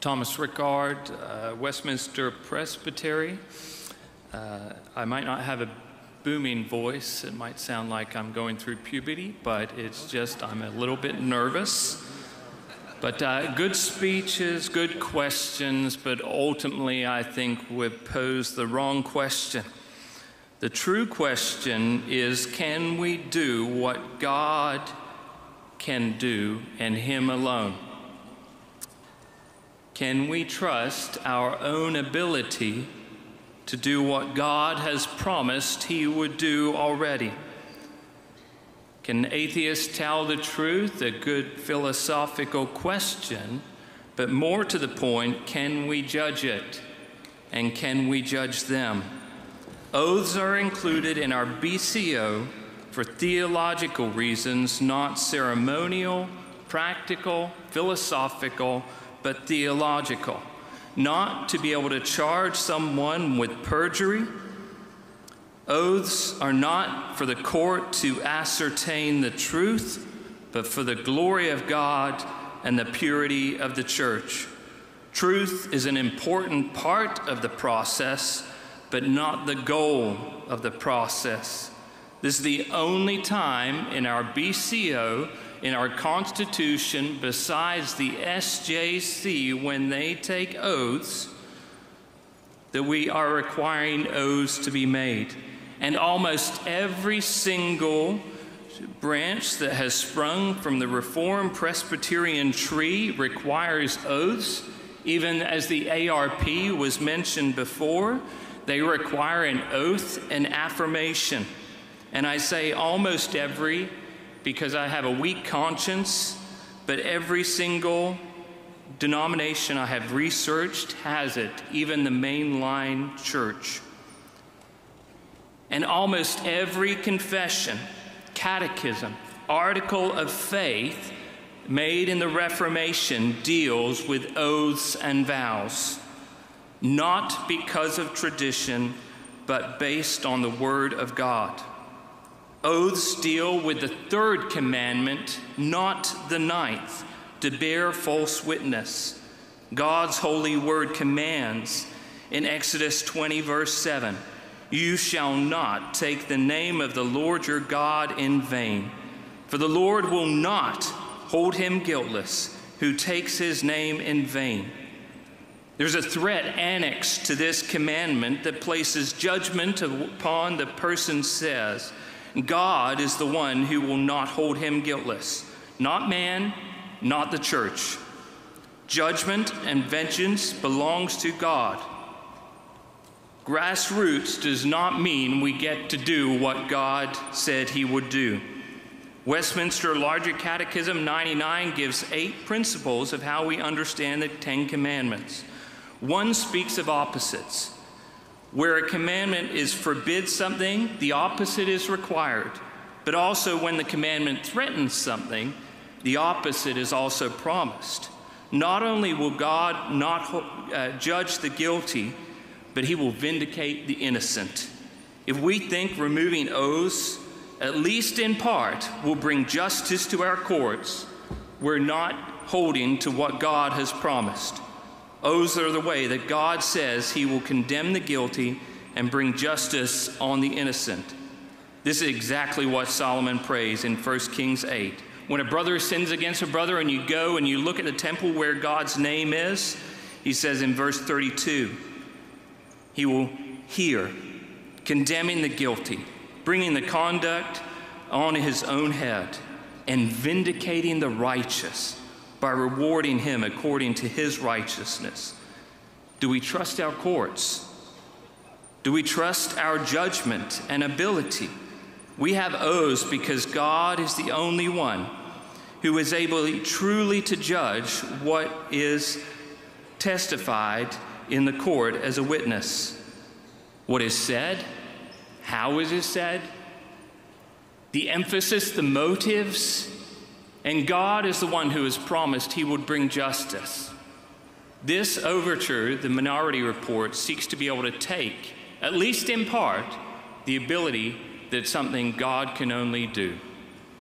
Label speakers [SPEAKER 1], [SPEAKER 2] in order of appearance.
[SPEAKER 1] Thomas Rikard, Westminster Presbytery. I might not have a booming voice. It might sound like I'm going through puberty, but it's just I'm a little bit nervous. But good speeches, good questions, but ultimately I think we've posed the wrong question. The true question is, can we do what God can do and Him alone? Can we trust our own ability to do what God has promised He would do already? Can atheists tell the truth? A good philosophical question, but more to the point, can we judge it? And can we judge them? Oaths are included in our BCO for theological reasons, not ceremonial, practical, philosophical, but theological. Not to be able to charge someone with perjury. Oaths are not for the court to ascertain the truth, but for the glory of God and the purity of the church. Truth is an important part of the process, but not the goal of the process. This is the only time in our BCO, in our Constitution, besides the SJC, when they take oaths, that we are requiring oaths to be made. And almost every single branch that has sprung from the Reformed Presbyterian tree requires oaths. Even as the ARP was mentioned before, they require an oath and affirmation. And I say almost every, because I have a weak conscience, but every single denomination I have researched has it, even the mainline church. And almost every confession, catechism, article of faith made in the Reformation deals with oaths and vows, not because of tradition, but based on the Word of God. Oaths deal with the third commandment, not the ninth, to bear false witness. God's holy word commands in Exodus 20, verse 7, "You shall not take the name of the Lord your God in vain, for the Lord will not hold him guiltless who takes his name in vain." There's a threat annexed to this commandment that places judgment upon the person says, God is the one who will not hold him guiltless, not man, not the church. Judgment and vengeance belongs to God. Grassroots does not mean we get to do what God said he would do. Westminster Larger Catechism 99 gives 8 principles of how we understand the 10 Commandments. One speaks of opposites. Where a commandment is forbid something, the opposite is required. But also when the commandment threatens something, the opposite is also promised. Not only will God not judge the guilty, but he will vindicate the innocent. If we think removing oaths, at least in part, will bring justice to our courts, we're not holding to what God has promised. Oaths are the way that God says he will condemn the guilty and bring justice on the innocent. This is exactly what Solomon prays in 1 Kings 8. When a brother sins against a brother and you go and you look at the temple where God's name is, he says in verse 32, he will hear, condemning the guilty, bringing the conduct on his own head, and vindicating the righteous, by rewarding him according to his righteousness. Do we trust our courts? Do we trust our judgment and ability? We have oaths because God is the only one who is able truly to judge what is testified in the court as a witness. What is said, how is it said, the emphasis, the motives, and God is the one who has promised he would bring justice. This overture, the Minority Report, seeks to be able to take, at least in part, the ability that something God can only do.